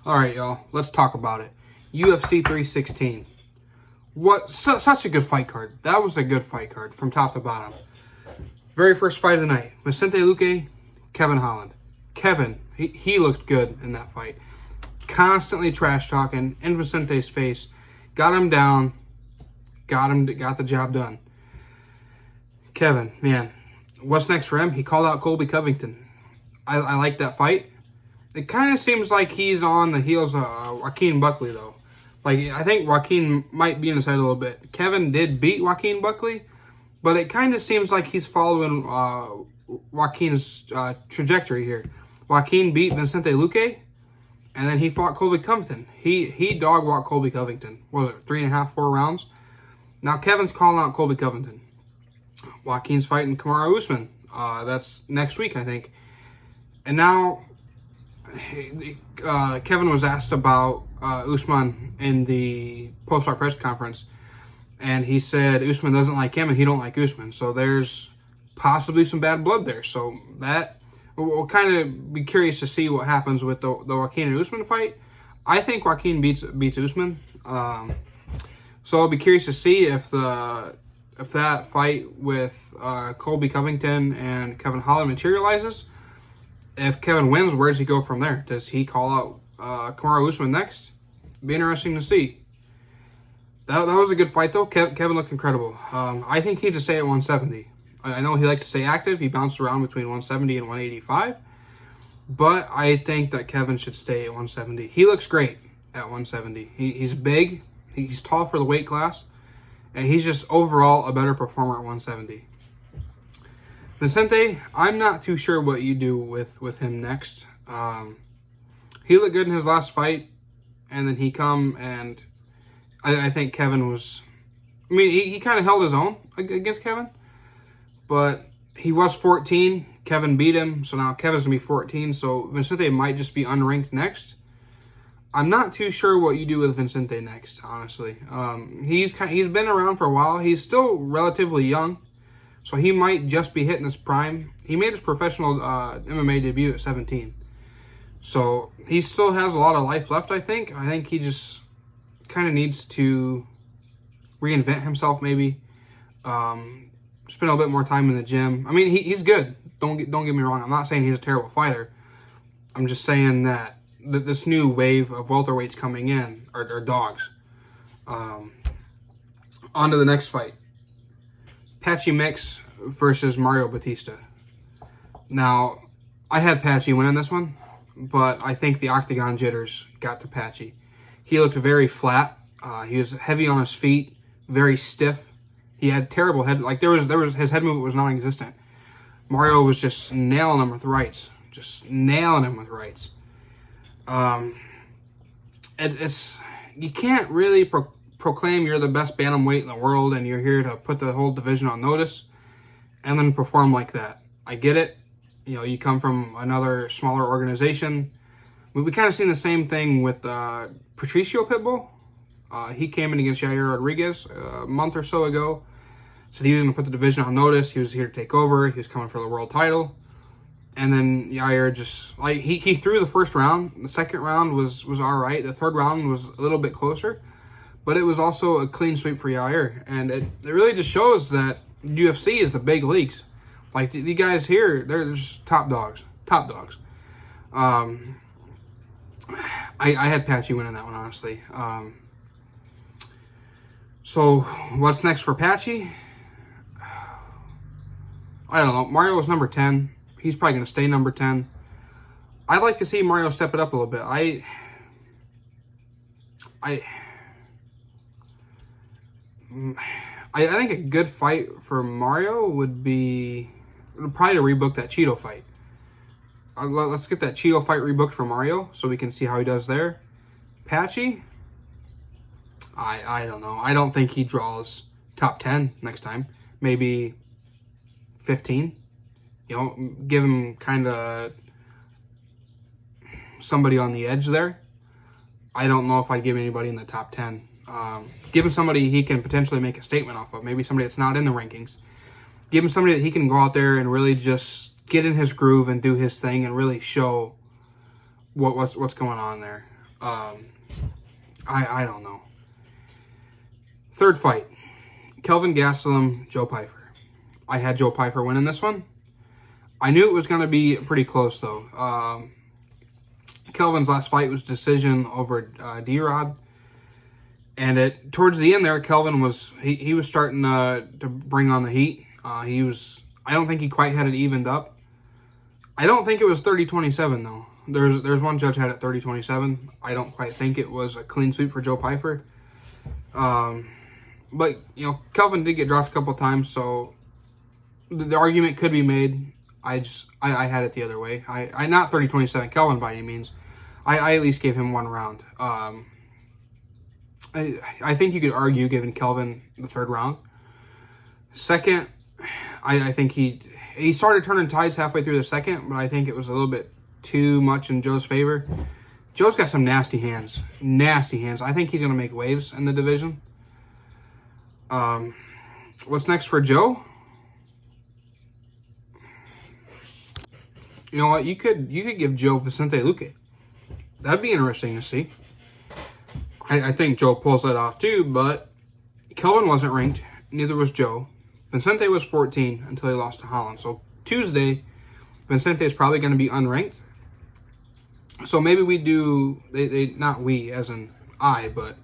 All right, y'all. Let's talk about it. UFC 316. Such a good fight card. That was a good fight card from top to bottom. Very first fight of the night. Vicente Luque, Kevin Holland. Kevin, he looked good in that fight. Constantly trash talking in Vicente's face. Got him down. Got the job done. Kevin, man, what's next for him? He called out Colby Covington. I like that fight. It kind of seems like he's on the heels of Joaquin Buckley, though. Like, I think Joaquin might be in his head a little bit. Kevin did beat Joaquin Buckley, but it kind of seems like he's following Joaquin's trajectory here. Joaquin beat Vicente Luque, and then he fought Colby Covington. He dog-walked Colby Covington. What was it, 3.5, 4 rounds? Now Kevin's calling out Colby Covington. Joaquin's fighting Kamaru Usman. That's next week, I think. And now Kevin was asked about Usman in the post-fight press conference, and he said Usman doesn't like him and he don't like Usman. So there's possibly some bad blood there. So that we'll kind of be curious to see what happens with the Joaquin and Usman fight. I think Joaquin beats Usman. So I'll be curious to see if that fight with Colby Covington and Kevin Holland materializes. If Kevin wins, where does he go from there? Does he call out Kamaru Usman next? Be interesting to see. That was a good fight, though. Kevin looked incredible. I think he needs to stay at 170. I know he likes to stay active. He bounced around between 170 and 185. But I think that Kevin should stay at 170. He looks great at 170. He's big. He's tall for the weight class. And he's just overall a better performer at 170. Vicente, I'm not too sure what you do with him next. He looked good in his last fight, and then he come and I think Kevin was... I mean, he kind of held his own against Kevin, but he was 14. Kevin beat him, so now Kevin's going to be 14, so Vicente might just be unranked next. I'm not too sure what you do with Vicente next, honestly. He's been around for a while. He's still relatively young, so he might just be hitting his prime. He made his professional MMA debut at 17. So he still has a lot of life left, I think. I think he just kind of needs to reinvent himself, maybe. Spend a little bit more time in the gym. I mean, he's good. Don't get me wrong. I'm not saying he's a terrible fighter. I'm just saying that this new wave of welterweights coming in are dogs. On to the next fight. Patchy Mix versus Mario Batista. Now, I had Patchy winning this one, but I think the octagon jitters got to Patchy. He looked very flat. He was heavy on his feet, very stiff. He had terrible head. Like there was his head movement was non-existent. Mario was just nailing him with rights. It's you can't really proclaim you're the best bantamweight in the world and you're here to put the whole division on notice and then perform like that. I get it. You know, you come from another smaller organization. We kind of seen the same thing with Patricio Pitbull. He came in against Yair Rodriguez a month or so ago. Said he was going to put the division on notice. He was here to take over. He was coming for the world title. And then Yair just, like, he threw the first round. The second round was all right. The third round was a little bit closer. But it was also a clean sweep for Yair. And it really just shows that UFC is the big leagues. Like, the guys here, they're just top dogs. Top dogs. I had Patchy winning that one, honestly. So, what's next for Patchy? I don't know. Mario was number 10. He's probably going to stay number 10. I'd like to see Mario step it up a little bit. I think a good fight for Mario would be probably to rebook that Cheeto fight. Let's get that Cheeto fight rebooked for Mario so we can see how he does there. Patchy, I don't know. I don't think he draws top 10 next time. Maybe 15. You know, give him kind of somebody on the edge there. I don't know if I'd give anybody in the top 10. Give him somebody he can potentially make a statement off of. Maybe somebody that's not in the rankings. Give him somebody that he can go out there and really just get in his groove and do his thing and really show what's going on there. I don't know. Third fight, Kelvin Gastelum, Joe Pyfer. I had Joe Pyfer winning this one. I knew it was going to be pretty close, though. Kelvin's last fight was decision over D-Rod. And towards the end there, Kelvin was he was starting to bring on the heat. I don't think he quite had it evened up. I don't think it was 30-27 though. There's one judge had it 30-27. I don't quite think it was a clean sweep for Joe Pyfer. But Kelvin did get dropped a couple times, so the argument could be made. I had it the other way. I not 30-27 Kelvin by any means. I at least gave him one round. I think you could argue giving Kelvin the third round. Second, I think he started turning tides halfway through the second, but I think it was a little bit too much in Joe's favor. Joe's got some nasty hands. Nasty hands. I think he's going to make waves in the division. What's next for Joe? You know what? You could give Joe Vicente Luque. That'd be interesting to see. I think Joe pulls that off too, but Kelvin wasn't ranked. Neither was Joe. Vicente was 14 until he lost to Holland. So Tuesday, Vicente is probably going to be unranked. So maybe we do, not we as in I, but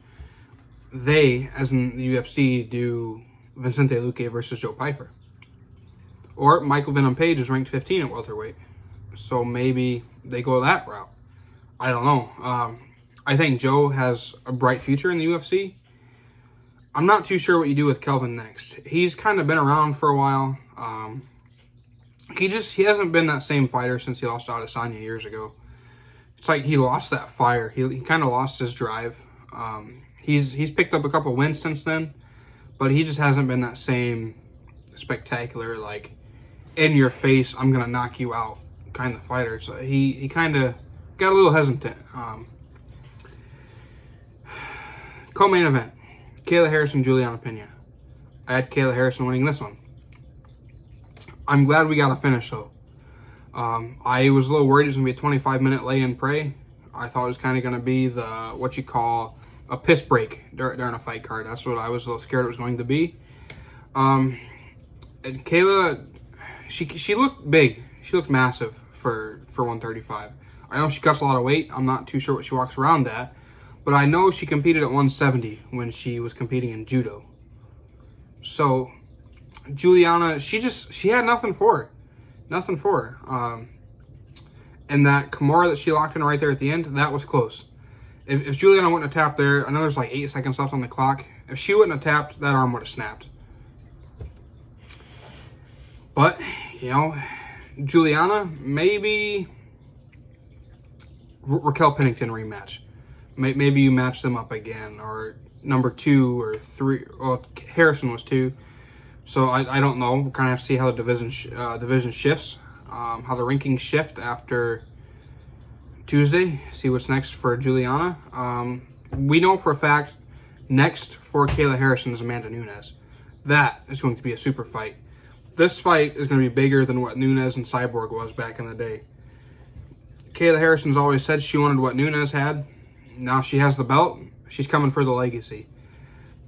they as in the UFC do Vicente Luque versus Joe Pyfer. Or Michael Venom Page is ranked 15 at welterweight. So maybe they go that route. I don't know. I think Joe has a bright future in the UFC. I'm not too sure what you do with Kelvin next. He's kind of been around for a while. He hasn't been that same fighter since he lost to Adesanya years ago. It's like he lost that fire. He kind of lost his drive. He's picked up a couple wins since then, but he just hasn't been that same spectacular, like, in your face, I'm going to knock you out kind of fighter. So he kind of got a little hesitant. Co-main event, Kayla Harrison, Juliana Pena. I had Kayla Harrison winning this one. I'm glad we got a finish, though. I was a little worried it was going to be a 25-minute lay-in pray. I thought it was kind of going to be what you call a piss break during a fight card. That's what I was a little scared it was going to be. And Kayla, she looked big. She looked massive for 135. I know she cuts a lot of weight. I'm not too sure what she walks around at. But I know she competed at 170 when she was competing in judo. So, Juliana, she had nothing for her. Nothing for her. And that Kimura that she locked in right there at the end, that was close. If Juliana wouldn't have tapped there, I know there's like 8 seconds left on the clock. If she wouldn't have tapped, that arm would have snapped. But, Juliana, maybe Raquel Pennington rematch. Maybe you match them up again, or number 2 or 3. Well, Harrison was 2, so I don't know. We'll kind of have to see how the division shifts, how the rankings shift after Tuesday. See what's next for Juliana. We know for a fact next for Kayla Harrison is Amanda Nunes. That is going to be a super fight. This fight is going to be bigger than what Nunes and Cyborg was back in the day. Kayla Harrison's always said she wanted what Nunes had. Now she has the belt. She's coming for the legacy.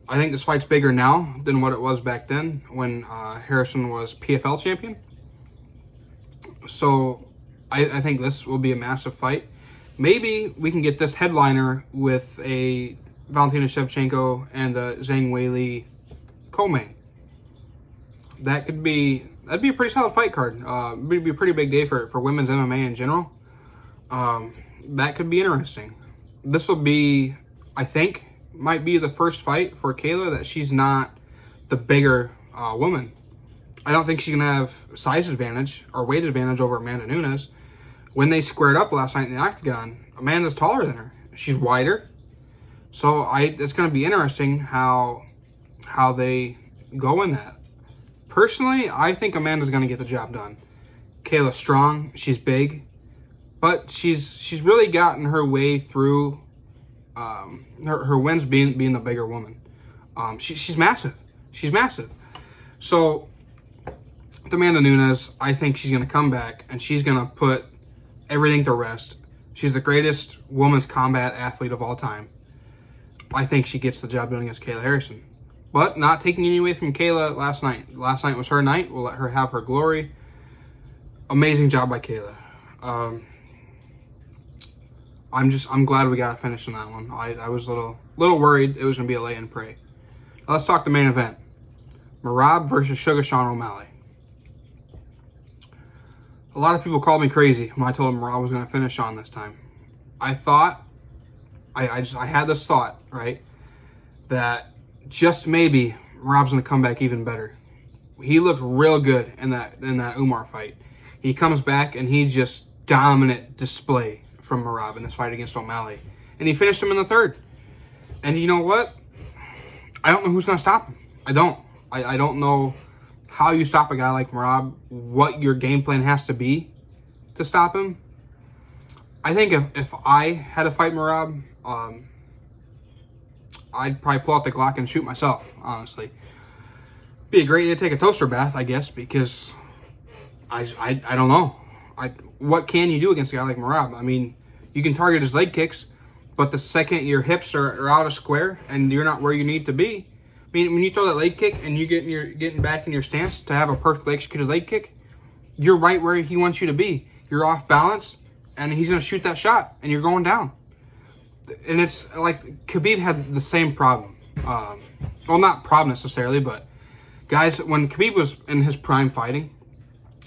I think this fight's bigger now than what it was back then when Harrison was PFL champion. So I think this will be a massive fight. Maybe we can get this headliner with a Valentina Shevchenko and a Zhang Weili co-main. That'd be a pretty solid fight card. It'd be a pretty big day for women's MMA in general. That could be interesting. This will be, I think, might be the first fight for Kayla that she's not the bigger woman. I don't think she's going to have size advantage or weight advantage over Amanda Nunes. When they squared up last night in the octagon, Amanda's taller than her. She's wider. So it's going to be interesting how they go in that. Personally, I think Amanda's going to get the job done. Kayla's strong. She's big. But she's really gotten her way through her wins being the bigger woman. She's massive. She's massive. So, with Amanda Nunes, I think she's going to come back and she's going to put everything to rest. She's the greatest women's combat athlete of all time. I think she gets the job done against Kayla Harrison. But not taking any away from Kayla last night. Last night was her night. We'll let her have her glory. Amazing job by Kayla. I'm glad we got a finish in that one. I was a little worried it was going to be a lay and pray. Now let's talk the main event. Merab versus Sugar Sean O'Malley. A lot of people called me crazy when I told them Merab was going to finish Sean this time. I thought, I had this thought, right, that just maybe Merab's going to come back even better. He looked real good in that Umar fight. He comes back and he just dominant display from Merab in this fight against O'Malley. And he finished him in the third. And you know what? I don't know who's going to stop him. I don't. I don't know how you stop a guy like Merab, what your game plan has to be to stop him. I think if I had to fight Merab, I'd probably pull out the Glock and shoot myself, honestly. Be a great day to take a toaster bath, I guess, because I don't know. What can you do against a guy like Merab? I mean, you can target his leg kicks, but the second your hips are out of square and you're not where you need to be, I mean, when you throw that leg kick and you're getting back in your stance to have a perfectly executed leg kick, you're right where he wants you to be. You're off balance, and he's going to shoot that shot, and you're going down. And it's like Khabib had the same problem. Well, not problem necessarily, but guys, when Khabib was in his prime fighting,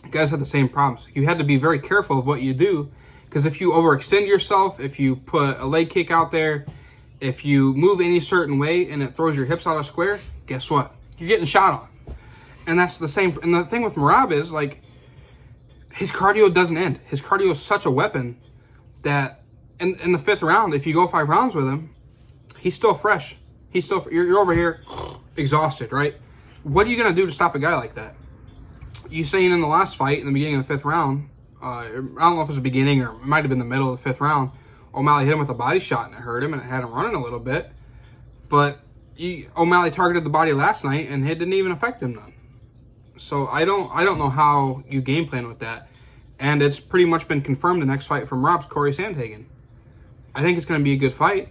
guys had the same problems. You had to be very careful of what you do, because if you overextend yourself, if you put a leg kick out there, if you move any certain way and it throws your hips out of square, guess what? You're getting shot on. And that's the same. And the thing with Merab is, like, his cardio doesn't end. His cardio is such a weapon that in the fifth round, if you go 5 rounds with him, he's still fresh. You're over here exhausted, right? What are you going to do to stop a guy like that? You seen in the last fight, in the beginning of the 5th round, I don't know if it was the beginning or it might have been the middle of the 5th round, O'Malley hit him with a body shot and it hurt him and it had him running a little bit. But O'Malley targeted the body last night and it didn't even affect him none. So I don't know how you game plan with that. And it's pretty much been confirmed the next fight from Rob's Corey Sandhagen. I think it's going to be a good fight.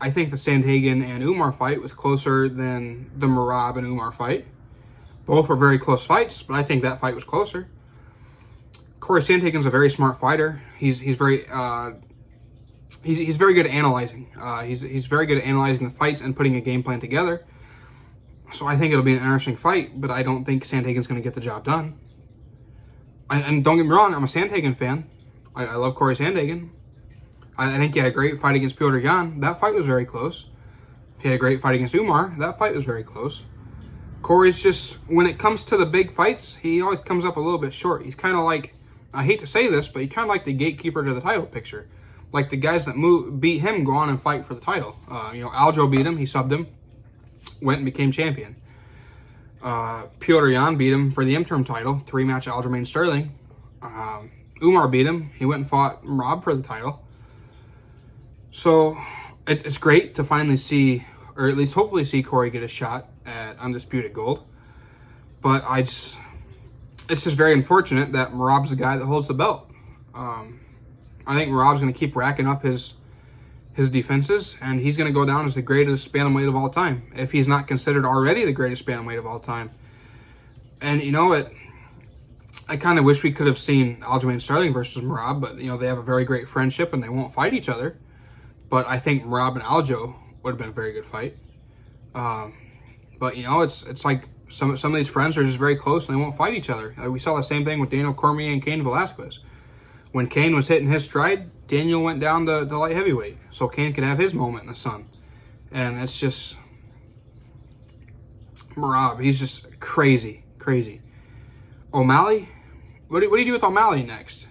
I think the Sandhagen and Umar fight was closer than the Merab and Umar fight. Both were very close fights, but I think that fight was closer. Corey Sandhagen's a very smart fighter. He's very very good at analyzing. He's very good at analyzing the fights and putting a game plan together. So I think it'll be an interesting fight, but I don't think Sandhagen's going to get the job done. And don't get me wrong, I'm a Sandhagen fan. I love Corey Sandhagen. I think he had a great fight against Petr Yan. That fight was very close. He had a great fight against Umar. That fight was very close. Corey's just, when it comes to the big fights, he always comes up a little bit short. He's kind of like, I hate to say this, but he's kind of like the gatekeeper to the title picture. Like the guys that beat him go on and fight for the title. Aljo beat him, he subbed him, went and became champion. Petr Yan beat him for the interim title, 3-match Aljamain Sterling. Umar beat him, he went and fought Merab for the title. So it's great to finally see, or at least hopefully see Corey get a shot at Undisputed Gold. But it's just very unfortunate that Merab's the guy that holds the belt. I think Merab's going to keep racking up his defenses, and he's going to go down as the greatest bantamweight of all time, if he's not considered already the greatest bantamweight of all time. And you know what? I kind of wish we could have seen Aljamain Sterling versus Merab, but they have a very great friendship and they won't fight each other. But I think Merab and Aljo would have been a very good fight. But it's like some of these friends are just very close and they won't fight each other. We saw the same thing with Daniel Cormier and Cain Velasquez. When Cain was hitting his stride, Daniel went down to light heavyweight so Cain could have his moment in the sun. And it's just Merab. He's just crazy. O'Malley, what do you do with O'Malley next?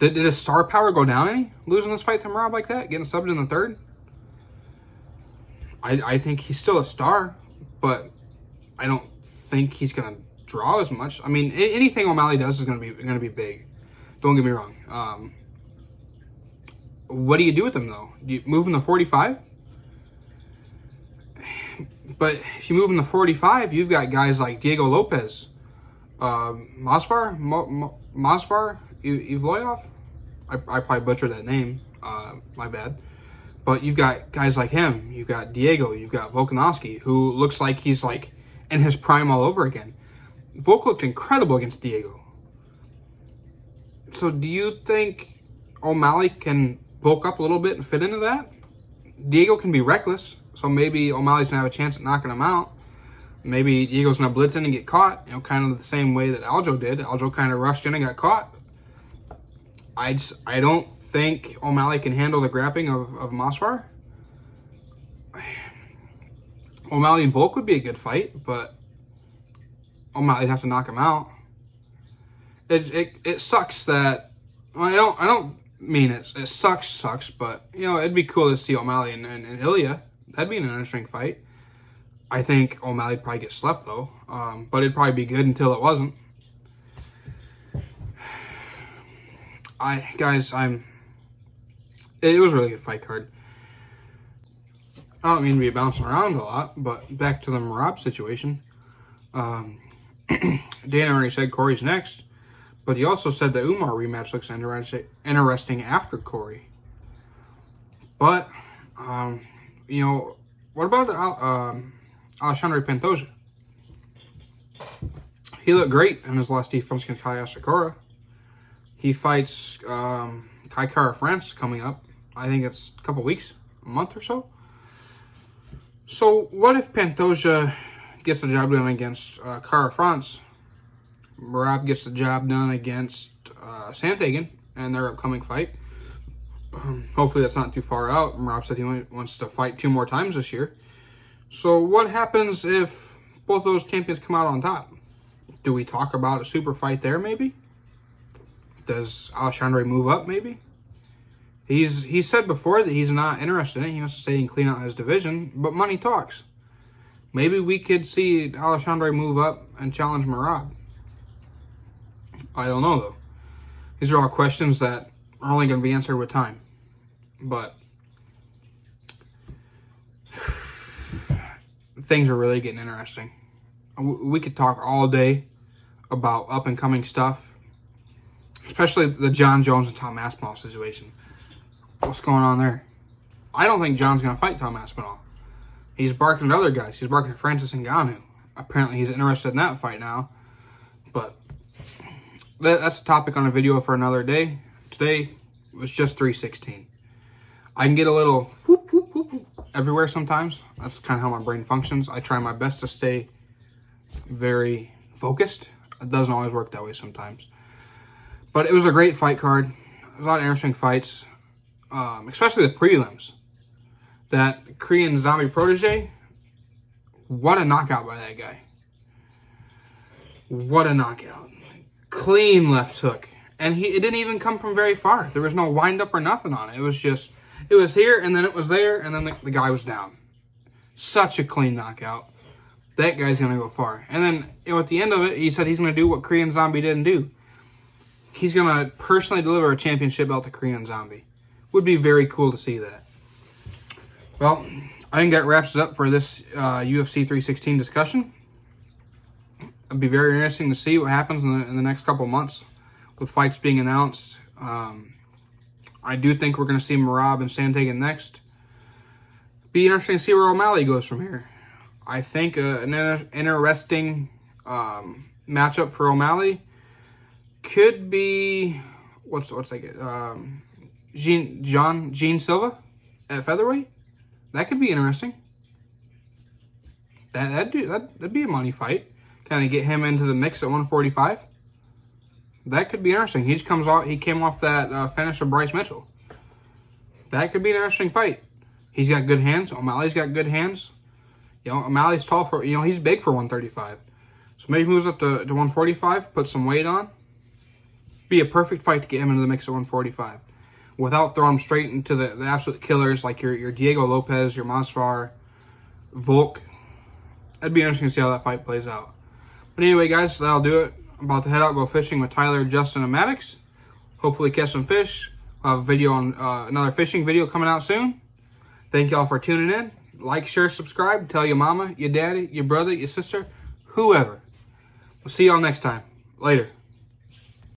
Did his star power go down any? Losing this fight to Merab like that? Getting subbed in the third? I think he's still a star, but I don't think he's going to draw as much. I mean, anything O'Malley does is going to be big. Don't get me wrong. What do you do with him, though? Do you move him to 45? But if you move him to 45, you've got guys like Diego Lopez, Masvar, Evloev. I probably butchered that name. My bad. But you've got guys like him. You've got Diego. You've got Volkanovski, who looks like he's like in his prime all over again. Volk looked incredible against Diego. So do you think O'Malley can bulk up a little bit and fit into that? Diego can be reckless, so maybe O'Malley's going to have a chance at knocking him out. Maybe Diego's going to blitz in and get caught, kind of the same way that Aljo did. Aljo kind of rushed in and got caught. I don't think O'Malley can handle the grappling of Masvidal. O'Malley and Volk would be a good fight, but O'Malley'd have to knock him out. It sucks that, well, I don't mean it sucks, but it'd be cool to see O'Malley and Ilya. That'd be an interesting fight. I think O'Malley'd probably get slept though, but it'd probably be good until it wasn't. It was a really good fight card. I don't mean to be bouncing around a lot, but back to the Merab situation. Dana already said Corey's next, but he also said the Umar rematch looks interesting after Corey. But, what about Alexandre Pantoja? He looked great in his last defense against Kai Asakura. He fights Kai Kara France coming up. I think it's a couple weeks, a month or so. So what if Pantoja gets the job done against Kara France? Merab gets the job done against Sandhagen and their upcoming fight. Hopefully that's not too far out. Merab said he wants to fight 2 more times this year. So what happens if both those champions come out on top? Do we talk about a super fight there maybe? Does Alexandre move up maybe? He said before that he's not interested in it. He wants to stay and clean out his division, but money talks. Maybe we could see Alexandre move up and challenge Merab. I don't know though. These are all questions that are only going to be answered with time. But things are really getting interesting. We could talk all day about up and coming stuff, especially the John Jones and Tom Aspinall situation. What's going on there? I don't think John's going to fight Tom Aspinall. He's barking at other guys. He's barking at Francis Ngannou. Apparently he's interested in that fight now. But that's a topic on a video for another day. Today was just 316. I can get a little whoop, whoop, whoop, whoop everywhere sometimes. That's kind of how my brain functions. I try my best to stay very focused. It doesn't always work that way sometimes. But it was a great fight card. A lot of interesting fights, especially the prelims. That Korean Zombie protege, what a knockout by that guy. What a knockout. Clean left hook. And it didn't even come from very far. There was no wind up or nothing on it. It was just, it was here and then it was there and then the guy was down. Such a clean knockout. That guy's going to go far. And then at the end of it, he said he's going to do what Korean Zombie didn't do. He's going to personally deliver a championship belt to Korean Zombie. Would be very cool to see that. Well, I think that wraps it up for this UFC 316 discussion. It'll be very interesting to see what happens in the next couple months with fights being announced. I do think we're going to see Merab and Sandhagen next. Be interesting to see where O'Malley goes from here. I think an interesting matchup for O'Malley could be Jean Silva at featherweight. That could be interesting. That'd be a money fight. Kind of get him into the mix at 145. That could be interesting. He came off that finish of Bryce Mitchell. That could be an interesting fight. He's got good hands. O'Malley's got good hands. O'Malley's tall for, he's big for 135. So maybe he moves up to 145, put some weight on. Be a perfect fight to get him into the mix at 145. Without throwing him straight into the absolute killers like your Diego Lopez, your Masvidal, Volk. That'd be interesting to see how that fight plays out. But anyway, guys, that'll do it. I'm about to head out, go fishing with Tyler, Justin, and Maddox. Hopefully catch some fish. I'll have a video on another fishing video coming out soon. Thank y'all for tuning in. Like, share, subscribe. Tell your mama, your daddy, your brother, your sister, whoever. We'll see y'all next time. Later.